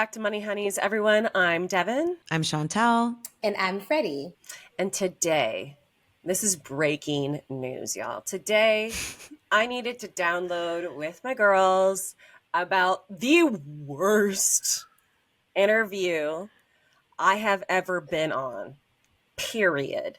back to Money Honeys, everyone. I'm Devin. I'm Chantel. And I'm Freddie. And today, this is breaking news, y'all. Today, I needed to download with my girls about the worst interview I have ever been on, period.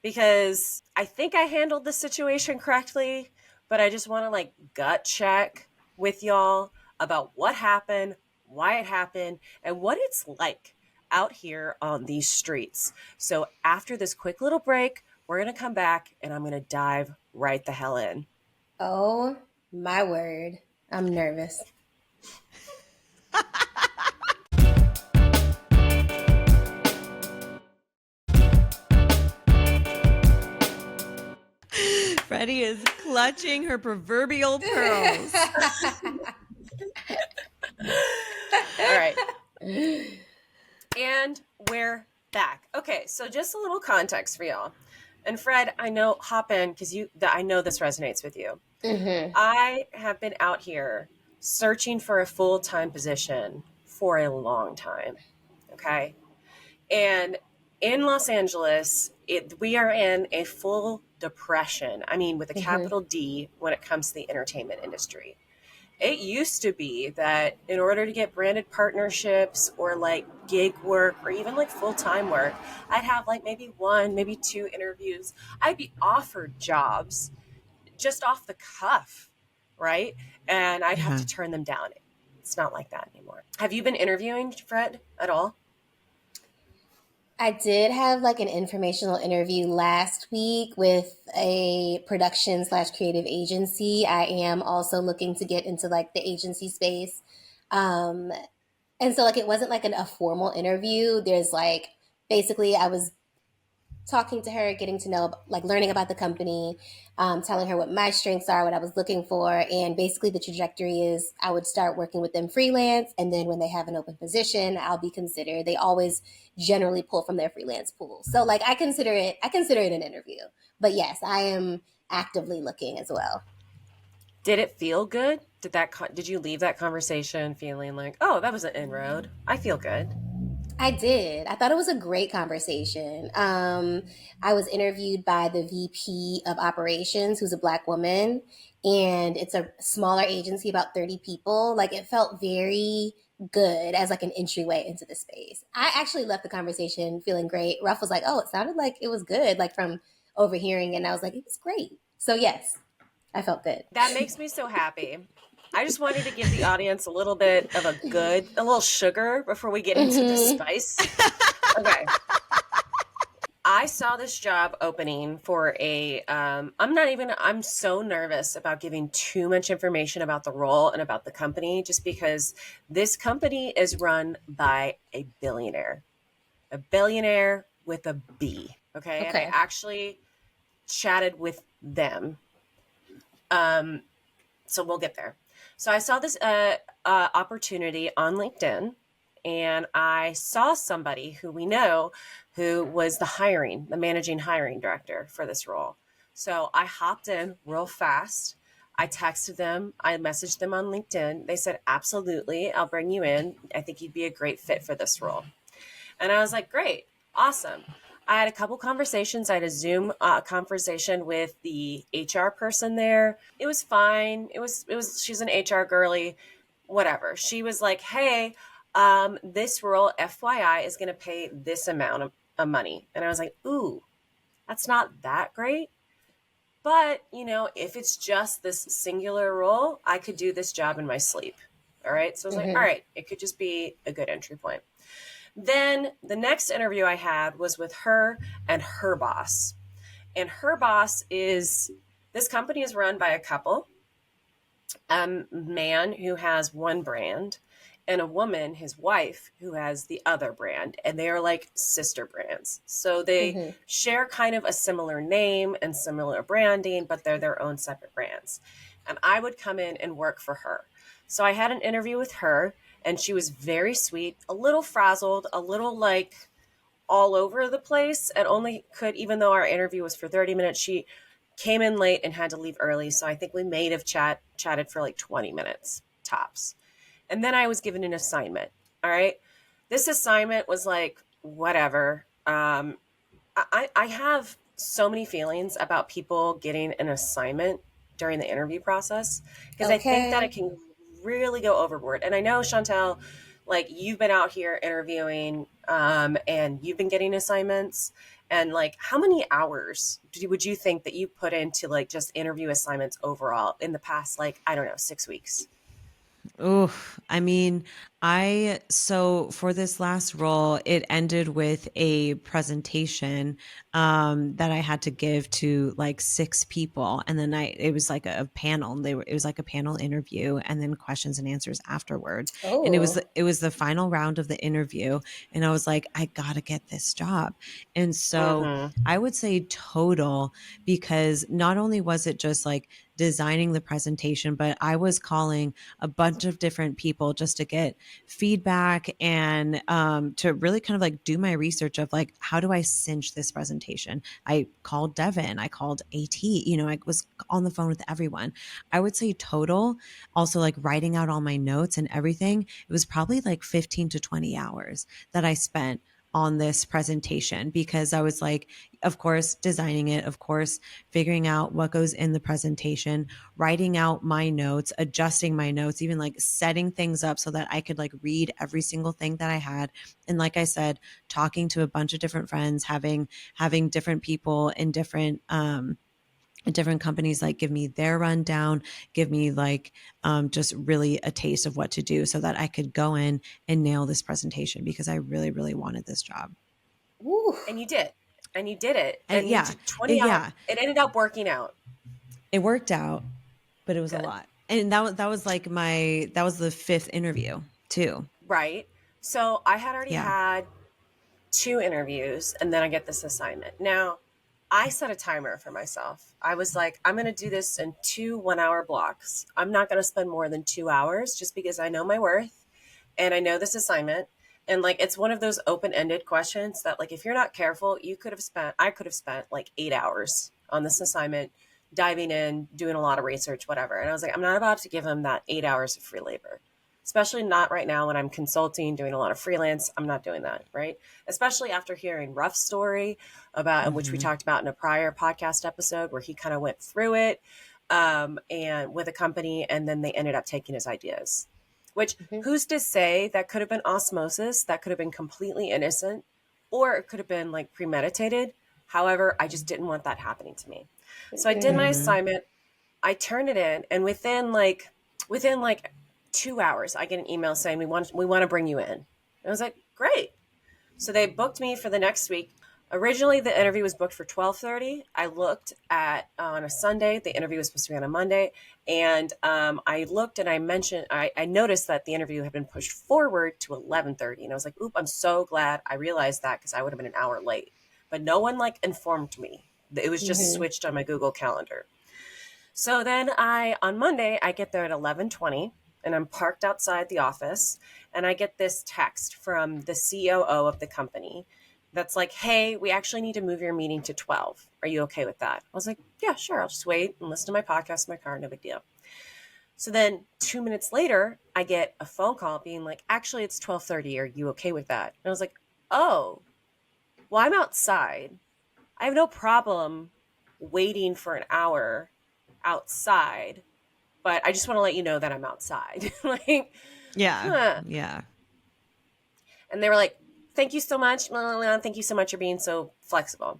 Because I think I handled the situation correctly, but I just want to gut check with y'all about what happened, why it happened, and what it's like out here on these streets. So after this quick little break, we're going to come back and I'm going to dive right the hell in. Oh my word. I'm nervous. Freddie is clutching her proverbial pearls. All right. And we're back. Okay, so just a little context for y'all. And Fred, I know, hop in because I know this resonates with you. Mm-hmm. I have been out here searching for a full-time position for a long time. Okay. And in Los Angeles, we are in a full depression. I mean, with a capital D when it comes to the entertainment industry. It used to be that in order to get branded partnerships or gig work or even full-time work, I'd have maybe one, maybe two interviews. I'd be offered jobs just off the cuff, right? And I'd have to turn them down. It's not like that anymore. Have you been interviewing, Fred, at all? I did have an informational interview last week with a production/creative agency. I am also looking to get into the agency space. And so it wasn't a formal interview. There's basically I was talking to her, getting to know, learning about the company, telling her what my strengths are, what I was looking for. And basically the trajectory is I would start working with them freelance. And then when they have an open position, I'll be considered. They always generally pull from their freelance pool. So I consider it an interview. But yes, I am actively looking as well. Did it feel good? Did you leave that conversation feeling oh, that was an inroad? I feel good. I did. I thought it was a great conversation. I was interviewed by the VP of operations, who's a Black woman, and it's a smaller agency, about 30 people. It felt very good as an entryway into the space. I actually left the conversation feeling great. Ruff was like, oh, it sounded like it was good, from overhearing, and I was like, it was great. So yes, I felt good. That makes me so happy. I just wanted to give the audience a little bit of a little sugar before we get into the spice. Okay. I saw this job opening for I'm so nervous about giving too much information about the role and about the company, just because this company is run by a billionaire with a B. Okay. And I actually chatted with them. So we'll get there. So I saw this opportunity on LinkedIn, and I saw somebody who we know who was the managing hiring director for this role. So I hopped in real fast. I texted them. I messaged them on LinkedIn. They said, absolutely, I'll bring you in. I think you'd be a great fit for this role. And I was like, great, awesome. I had a couple conversations. I had a Zoom conversation with the HR person there. It was fine. She's an HR girly, whatever. She was like, hey, this role, FYI, is going to pay this amount of money. And I was like, ooh, that's not that great. But, if it's just this singular role, I could do this job in my sleep. All right. So I was like, all right, it could just be a good entry point. Then the next interview I had was with her and her boss. And her boss this company is run by a couple, a man who has one brand and a woman, his wife, who has the other brand. And they are sister brands. So they share kind of a similar name and similar branding, but they're their own separate brands. And I would come in and work for her. So I had an interview with her. And she was very sweet, a little frazzled, a little all over the place, and only could, even though our interview was for 30 minutes, she came in late and had to leave early. So I think we may have chatted for 20 minutes tops. And then I was given an assignment. All right. This assignment was like, whatever. I have so many feelings about people getting an assignment during the interview process because I think that it Okay. can really go overboard. And I know, Chantel, like you've been out here interviewing and you've been getting assignments. And like, how many hours would you think that you put into like just interview assignments overall in the past, like, I don't know, 6 weeks? Oh, I mean, so for this last role, it ended with a presentation that I had to give to like 6 people. And then it was like a panel. It was like a panel interview and then questions and answers afterwards. And Oh. it was the final round of the interview. And I was like, I gotta get this job. And so Mm-hmm. I would say total, because not only was it just like designing the presentation, but I was calling a bunch of different people just to get feedback and to really kind of like do my research of like, how do I cinch this presentation? I called Devin, I called AT, I was on the phone with everyone. I would say total, also like writing out all my notes and everything, it was probably like 15 to 20 hours that I spent on this presentation, because I was like, of course, designing it, of course, figuring out what goes in the presentation, writing out my notes, adjusting my notes, even like setting things up so that I could like read every single thing that I had. And like I said, talking to a bunch of different friends, having different people in different companies like give me their rundown, give me like just really a taste of what to do so that I could go in and nail this presentation, because I really, really wanted this job. Woo. And you did. And you did it. And And you yeah, did 20 hours. yeah, It ended up working out. it worked out, but it was a Good. lot. And that was like that was the fifth interview too. Right. So I had already Yeah. had 2 interviews and then I get this assignment. Now, I set a timer for myself. I was like, I'm going to do this in 2 1 hour blocks. I'm not going to spend more than 2 hours just because I know my worth and I know this assignment. And like, it's one of those open ended questions that, like, if you're not careful, I could have spent like 8 hours on this assignment, diving in, doing a lot of research, whatever. And I was like, I'm not about to give them that 8 hours of free labor, especially not right now when I'm consulting, doing a lot of freelance. I'm not doing that, right? Especially after hearing Ruff's story about, which we Hmm. talked about in a prior podcast episode, where he kind of went through it and with a company, and then they ended up taking his ideas. Which, Mhm. who's to say that could have been osmosis, that could have been completely innocent, or it could have been like premeditated. However, I just didn't want that happening to me. So I did my Mhm. Hmm. assignment. I turned it in, and within like 2 hours, I get an email saying we want to bring you in. And I was like, great. So they booked me for the next week. Originally, the interview was booked for 12:30. I looked at on a Sunday. The interview was supposed to be on a Monday, and I looked and I noticed that the interview had been pushed forward to 11:30, and I was like, "Oop! I'm so glad I realized that, because I would have been an hour late." But no one like informed me. It was just Mhm. switched on my Google Calendar. So then on Monday, I get there at 11:20 and I'm parked outside the office, and I get this text from the COO of the company that's like, "Hey, we actually need to move your meeting to 12. Are you okay with that?" I was like, "Yeah, sure. I'll just wait and listen to my podcast in my car. No big deal." So then 2 minutes later, I get a phone call being like, "Actually, it's 12:30. Are you okay with that?" And I was like, "Oh, well, I'm outside. I have no problem waiting for an hour outside, but I just want to let you know that I'm outside." Like, Yeah. huh. Yeah. And they were like, "Thank you so much. Thank you so much for being so flexible."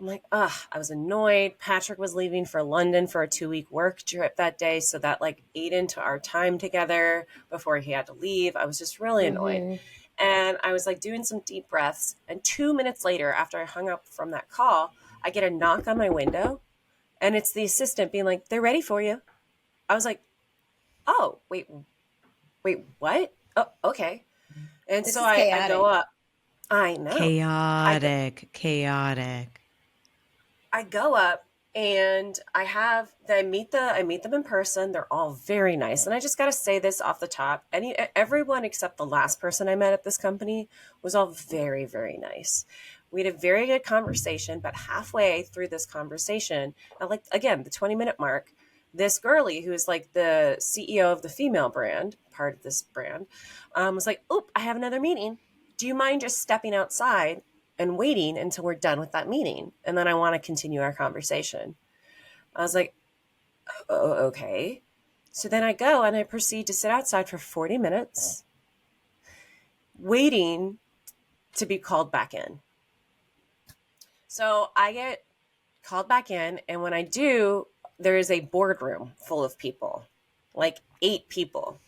I'm like, ugh, I was annoyed. Patrick was leaving for London for a 2 week work trip that day. So that like ate into our time together before he had to leave. I was just really annoyed. Mhm. And I was like doing some deep breaths. And 2 minutes later, after I hung up from that call, I get a knock on my window, and it's the assistant being like, "They're ready for you." I was like, "Oh, wait, what?" "Oh, okay." And This so is I go chaotic. up. I know. I go, Chaotic. Chaotic. I go up and I meet them in person. They're all very nice. And I just got to say this off the top. Everyone except the last person I met at this company was all very, very nice. We had a very good conversation, but halfway through this conversation, at like again, the 20-minute mark, this girly who is like the CEO of the female brand, part of this brand, was like, "Oop, I have another meeting. Do you mind just stepping outside and waiting until we're done with that meeting? And then I want to continue our conversation." I was like, "Oh, okay." So then I go and I proceed to sit outside for 40 minutes, waiting to be called back in. So I get called back in, and when I do, there is a boardroom full of people, like 8 people.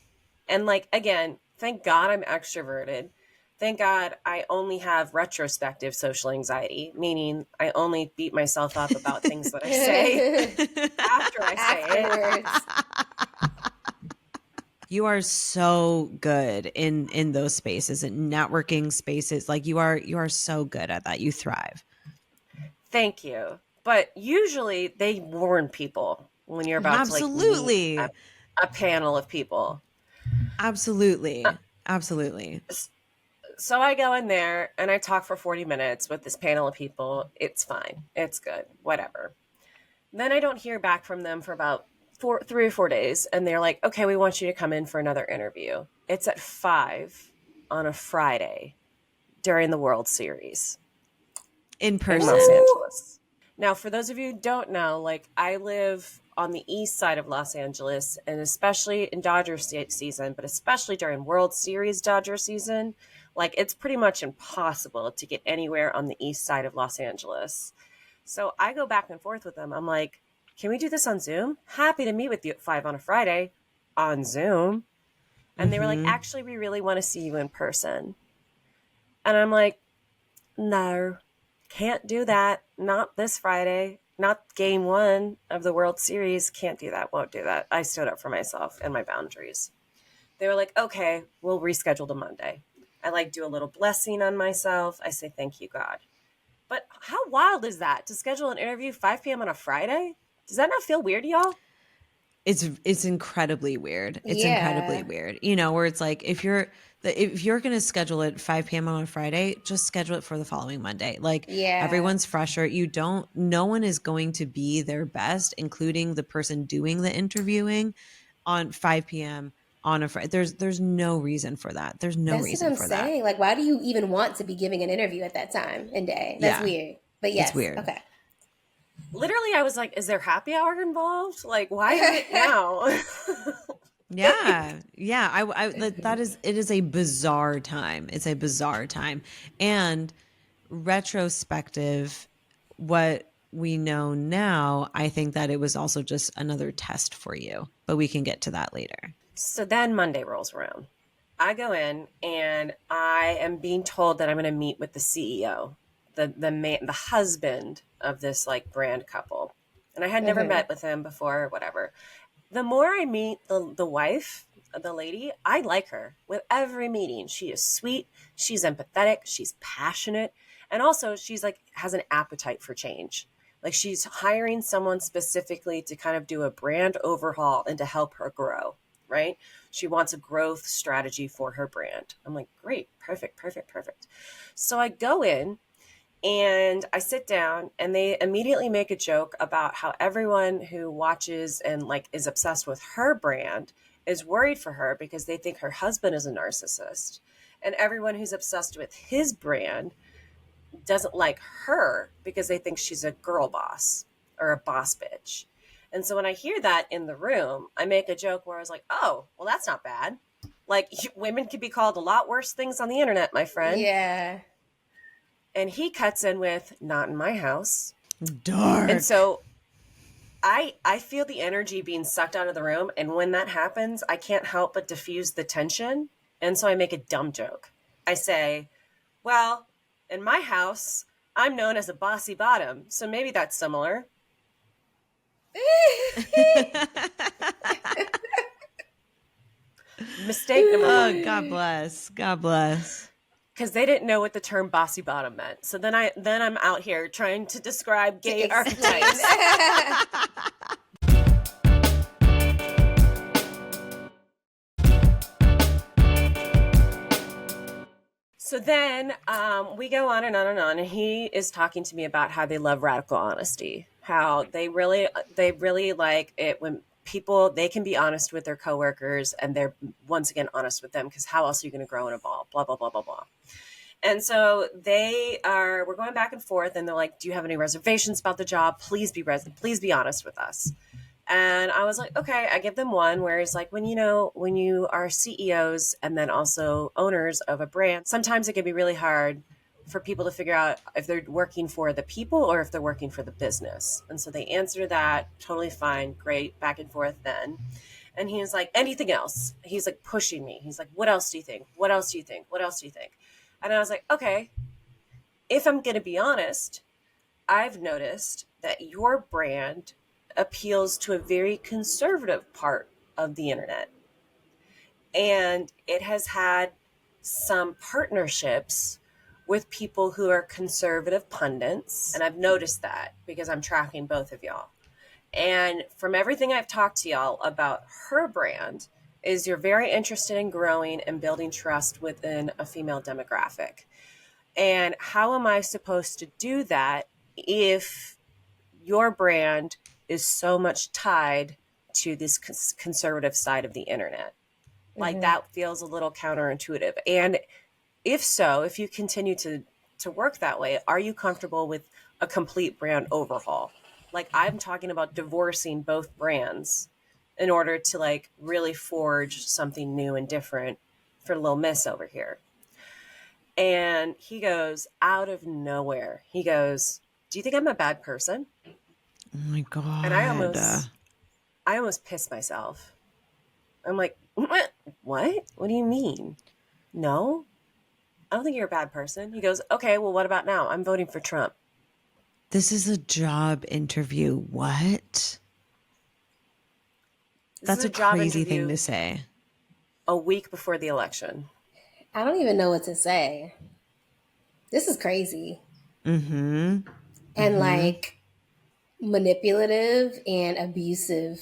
And like, again, thank God I'm extroverted. Thank God I only have retrospective social anxiety, meaning I only beat myself up about things that I say after I say Afterwards. You are so good in those spaces and networking spaces. Like you are so good at that. You thrive. Thank you. But usually they warn people when you're about to like meet Absolutely. a panel of people. Absolutely. Absolutely. So I go in there and I talk for 40 minutes with this panel of people. It's fine. It's good. Whatever. Then I don't hear back from them for about 3 or 4 days. And they're like, "Okay, we want you to come in for another interview." It's at 5 on a Friday during the World Series In in person. Los Angeles. Now, for those of you who don't know, like I live on the east side of Los Angeles, and especially in Dodger season, but especially during World Series Dodger season, like it's pretty much impossible to get anywhere on the east side of Los Angeles. So I go back and forth with them. I'm like, "Can we do this on Zoom? Happy to meet with you at 5 on a Friday on Zoom." And they were like, Mhm. "Actually, we really want to see you in person." And I'm like, "No, can't do that. Not this Friday. Not game 1 of the World Series. Can't do that. Won't do that." I stood up for myself and my boundaries. They were like, "Okay, we'll reschedule to Monday." I like do a little blessing on myself. I say, "Thank you, God." But how wild is that to schedule an interview 5 p.m. on a Friday? Does that not feel weird to y'all? It's incredibly weird. It's incredibly Yeah. weird. Where it's like if you're going to schedule it 5 p.m. on a Friday, just schedule it for the following Monday. Like Yeah. everyone's fresher. No one is going to be their best, including the person doing the interviewing on 5 p.m. on a Friday. There's no reason for that. There's no That's what reason I'm for that. saying. Like, why do you even want to be giving an interview at that time and day? That's Yeah, weird. But it's yes, weird. okay. Literally, I was like, "Is there happy hour involved? Like, why is it now?" Yeah. Yeah. It is a bizarre time. It's a bizarre time. And retrospective, what we know now, I think that it was also just another test for you, but we can get to that later. So then Monday rolls around. I go in and I am being told that I'm going to meet with the CEO, the man, the husband of this like brand couple. And I had never Mm-hmm. met with him before, or whatever. The more I meet the wife, the lady, I like her with every meeting. She is sweet, she's empathetic, she's passionate, and also she's like has an appetite for change. Like she's hiring someone specifically to kind of do a brand overhaul and to help her grow, right? She wants a growth strategy for her brand. I'm like, "Great, perfect, perfect, perfect." So I go in and I sit down and they immediately make a joke about how everyone who watches and like is obsessed with her brand is worried for her because they think her husband is a narcissist. And everyone who's obsessed with his brand doesn't like her because they think she's a girl boss or a boss bitch. And so when I hear that in the room, I make a joke where I was like, "Oh, well, that's not bad. Like, women could be called a lot worse things on the internet, my friend." Yeah. And he cuts in with, "Not in my house." And Dark. so I feel the energy being sucked out of the room. And when that happens, I can't help but diffuse the tension. And so I make a dumb joke. I say, "Well, in my house, I'm known as a bossy bottom. So maybe that's similar." Mistake number Oh, one. God bless. God bless. Because they didn't know what the term bossy bottom meant. So then I'm out here trying to describe To gay explain. archetypes. So then we go on and on and on, and he is talking to me about how they love radical honesty, how they really like it when people, they can be honest with their coworkers, and they're once again honest with them, because how else are you going to grow in a ball? Blah, blah, blah, blah, blah. And so we're going back and forth, and they're like, do you have any reservations about the job? Please be honest with us. And I was like, okay. I give them one where it's like, when you are CEOs and then also owners of a brand, sometimes it can be really hard for people to figure out if they're working for the people or if they're working for the business. And so they answer that totally fine, great, back and forth then. And he was like, anything else? He's like pushing me. He's like, what else do you think? What else do you think? What else do you think? And I was like, okay, if I'm going to be honest, I've noticed that your brand appeals to a very conservative part of the internet. And it has had some partnerships with people who are conservative pundits. And I've noticed that because I'm tracking both of y'all. And from everything I've talked to y'all about her brand, is you're very interested in growing and building trust within a female demographic. And how am I supposed to do that if your brand is so much tied to this conservative side of the internet? Like, that feels a little counterintuitive. And if you continue to work that way, are you comfortable with a complete brand overhaul? Like, I'm talking about divorcing both brands in order to like really forge something new and different for Lil Miss over here. And he goes, out of nowhere, he goes, do you think I'm a bad person? Oh my God. And I almost pissed myself. I'm like, what? What do you mean? No, I don't think you're a bad person. He goes, okay, well, what about now? I'm voting for Trump. This is a job interview. What? That's a crazy thing to say. A week before the election. I don't even know what to say. This is crazy. Mm-hmm. And like manipulative and abusive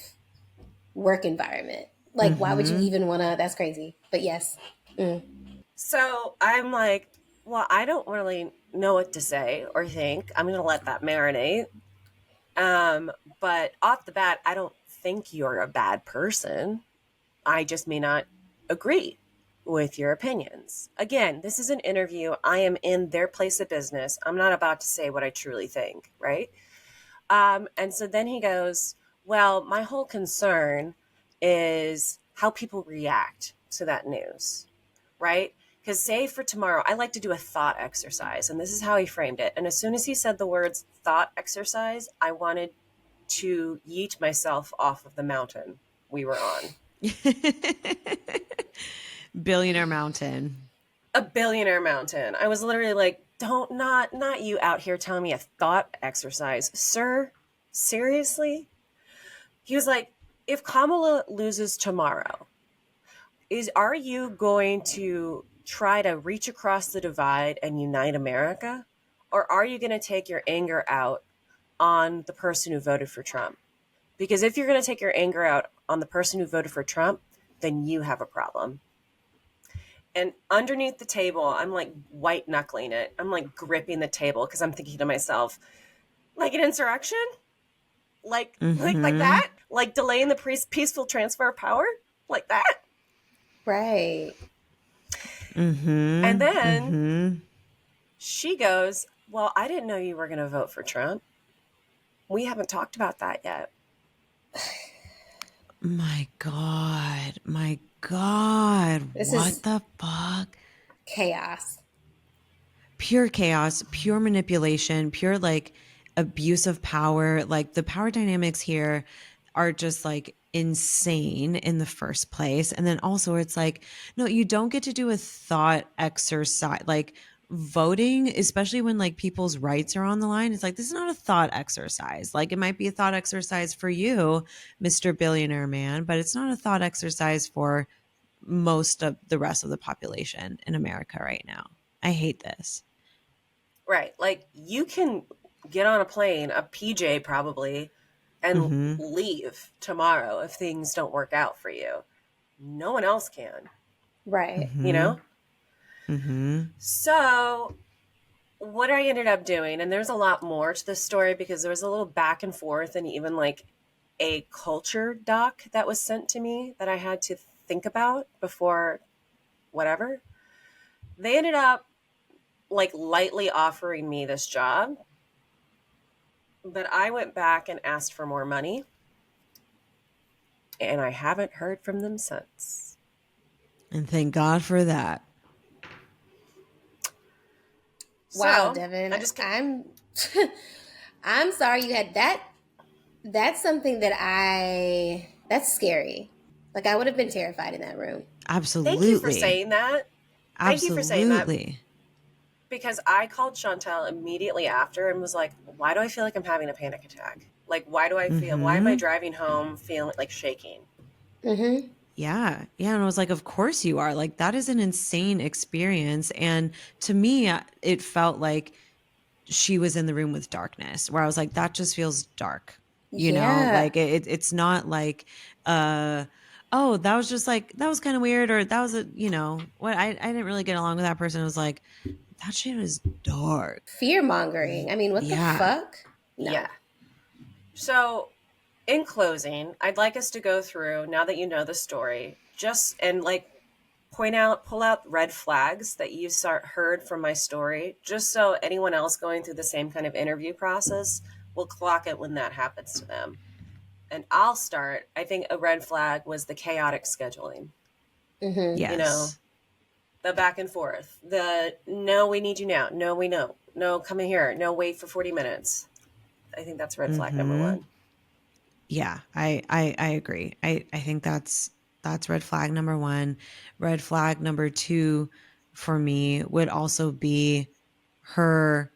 work environment. Like, why would you even want to? That's crazy. But yes. So I'm like, well, I don't really know what to say or think. I'm going to let that marinate. But off the bat, I don't think you're a bad person. I just may not agree with your opinions. Again, this is an interview. I am in their place of business. I'm not about to say what I truly think, right? And so then he goes, well, my whole concern is how people react to that news, right? Because say for tomorrow, I like to do a thought exercise, and this is how he framed it. And as soon as he said the words thought exercise, I wanted to yeet myself off of the mountain we were on. Billionaire mountain. A billionaire mountain. I was literally like, not you out here telling me a thought exercise, sir. Seriously? He was like, if Kamala loses tomorrow, are you going to try to reach across the divide and unite America? Or are you going to take your anger out on the person who voted for Trump? Because if you're going to take your anger out on the person who voted for Trump, then you have a problem. And underneath the table, I'm like white knuckling it. I'm like gripping the table because I'm thinking to myself, like an insurrection? Like that? Like delaying the peaceful transfer of power? Like that? Right. And then she goes, well, I didn't know you were going to vote for Trump. We haven't talked about that yet. My God. My God. What the fuck? Chaos. Pure chaos, pure manipulation, pure like abuse of power. Like the power dynamics here are just like insane in the first place. And then also it's like, no, you don't get to do a thought exercise. Like voting, especially when like people's rights are on the line, it's like, this is not a thought exercise. Like it might be a thought exercise for you, Mr. Billionaire Man, but it's not a thought exercise for most of the rest of the population in America right now. I hate this. Right. Like you can get on a plane, a PJ probably, and leave tomorrow if things don't work out for you. No one else can. Right. You know? So what I ended up doing, and there's a lot more to this story because there was a little back and forth and even like a culture doc that was sent to me that I had to think about before whatever. They ended up like lightly offering me this job, but I went back and asked for more money, and I haven't heard from them since. And thank God for that. Wow, So Devin, I just I'm sorry you had that. That's something that's scary. Like I would have been terrified in that room. thank you for Absolutely. saying that. Thank you for saying that Absolutely. because I called Chantel immediately after and was like, why do I feel like I'm having a panic attack? Like, why am I Mm-hmm. driving home feeling like shaking? Mm-hmm. Yeah. Yeah. And I was like, of course you are. Like, that is an insane experience. And to me, it felt like she was in the room with darkness, where I was like, that just feels dark. Yeah. Like it's not like, oh, that was just like, that was kind of weird. Or that was what I didn't really get along with that person. It was like, that shit was dark. Fear mongering. I mean, what the Yeah. fuck? Yeah. No. So, in closing, I'd like us to go through, now that you know the story, just and like pull out red flags that you heard from my story, just so anyone else going through the same kind of interview process will clock it when that happens to them. And I'll start. I think a red flag was the chaotic scheduling. Mm-hmm. You know, Yes. the back and forth. The no, we need you now. No, we know. No, come in here. No, wait for 40 minutes. I think that's red flag number Mm-hmm. one. Yeah, I agree. I think that's red flag number one. Red flag number two for me would also be her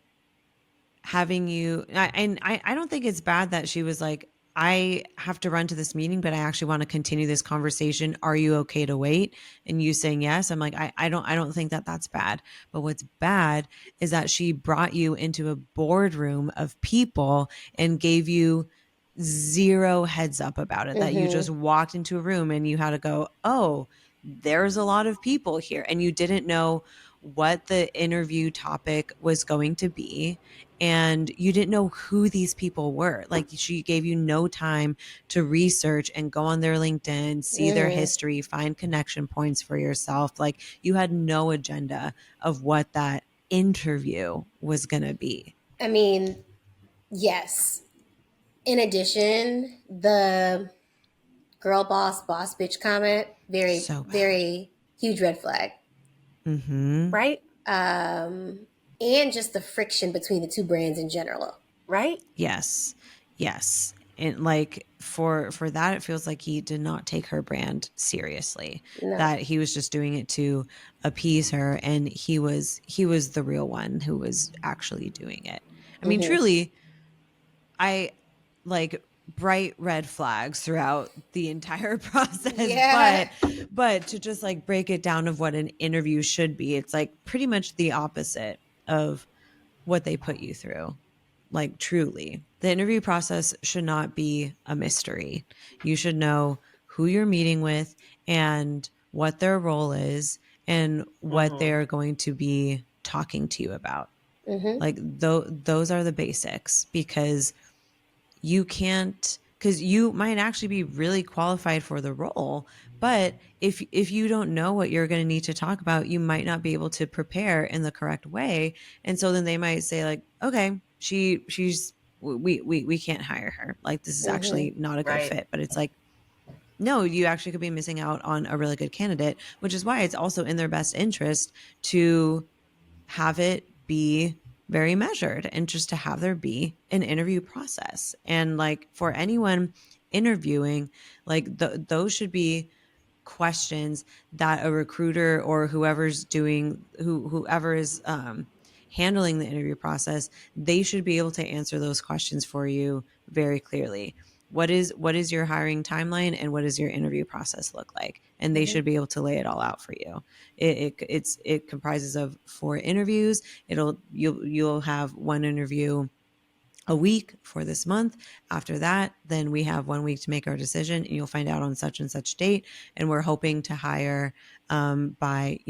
having you. I don't think it's bad that she was like, I have to run to this meeting, but I actually want to continue this conversation. Are you okay to wait? And you saying yes. I'm like, I don't think that that's bad. But what's bad is that she brought you into a boardroom of people and gave you zero heads up about it, that you just Mm-hmm. walked into a room and you had to go, oh, there's a lot of people here. And you didn't know what the interview topic was going to be. And you didn't know who these people were. Like, she gave you no time to research and go on their LinkedIn, see their Mm-hmm. history, find connection points for yourself. Like, you had no agenda of what that interview was going to be. I mean, yes. In addition, the girl boss bitch comment, very, So bad. very huge red flag. Mm-hmm. Right? And just the friction between the two brands in general. Right? Yes. Yes. And like, for that, it feels like he did not take her brand seriously, No. that he was just doing it to appease her, and he was the real one who was actually doing it. I mean, Mm-hmm. truly, I like bright red flags throughout the entire process, Yeah. but to just like break it down of what an interview should be, it's like pretty much the opposite of what they put you through. Like, truly, the interview process should not be a mystery. You should know who you're meeting with and what their role is and what Mm-hmm. they're going to be talking to you about. Mm-hmm. Like, those are the basics, because you can't, because you might actually be really qualified for the role, but if you don't know what you're going to need to talk about, you might not be able to prepare in the correct way. And so then they might say like, okay, she's we can't hire her, like, this is Mm-hmm. actually not a good Right. fit. But it's like, no, you actually could be missing out on a really good candidate, which is why it's also in their best interest to have it be very measured, and just to have there be an interview process. And like, for anyone interviewing, like, those should be questions that a recruiter or whoever is handling the interview process, they should be able to answer those questions for you very clearly. What is your hiring timeline, and what does your interview process look like? And they Mm-hmm. should be able to lay it all out for you. It comprises of 4 interviews. You'll have one interview a week for this month. After that, then we have 1 week to make our decision, and you'll find out on such and such date. And we're hoping to hire by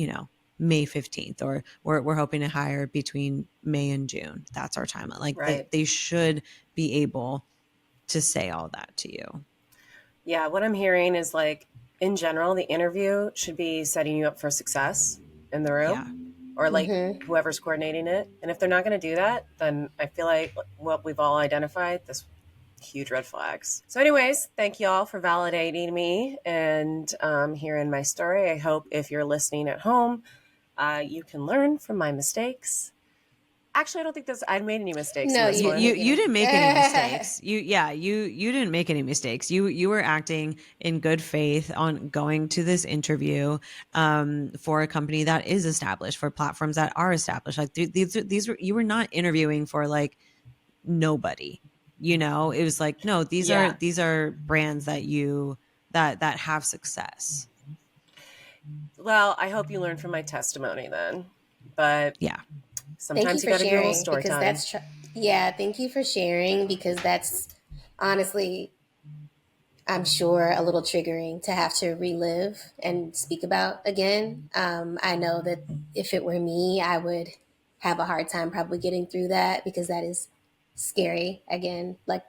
May 15th, or we're hoping to hire between May and June. That's our timeline. Like, Right. they should be able to say all that to you. Yeah, what I'm hearing is like, in general, the interview should be setting you up for success in the room, or like whoever's coordinating it. And if they're not going to do that, then I feel like what we've all identified, this huge red flags. So anyways, thank you all for validating me and hearing my story. I hope if you're listening at home, you can learn from my mistakes. Actually, I don't think I made any mistakes in No, this you one. You didn't make any mistakes. You didn't make any mistakes. You were acting in good faith on going to this interview for a company that is established, for platforms that are established. Like these were, you were not interviewing for like nobody. You know, it was like, no, these are brands that that have success. Well, I hope you learned from my testimony then. But Yeah. sometimes you got to do a little story because time. that's thank you for sharing, because that's honestly, I'm sure, a little triggering to have to relive and speak about again. I know that if it were me, I would have a hard time probably getting through that, because that is scary. Again, like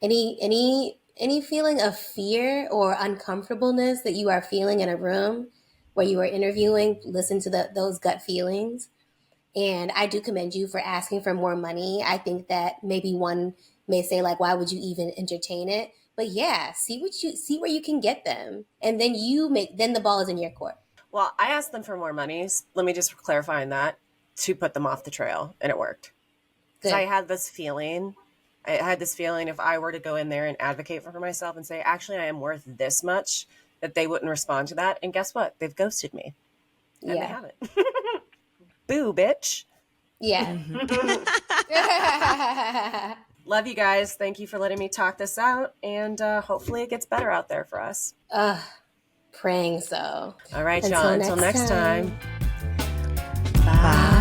any feeling of fear or uncomfortableness that you are feeling in a room where you are interviewing, listen to those gut feelings. And I do commend you for asking for more money. I think that maybe one may say, like, why would you even entertain it? But yeah, see where you can get them. And then then the ball is in your court. Well, I asked them for more monies. Let me just clarify on that, to put them off the trail, and it worked. Because I had this feeling. If I were to go in there and advocate for myself and say, actually, I am worth this much, that they wouldn't respond to that. And guess what? They've ghosted me. And they haven't. Boo, bitch. Yeah. Love you guys. Thank you for letting me talk this out. And hopefully it gets better out there for us. Praying so. All right, y'all. Until next time. Bye.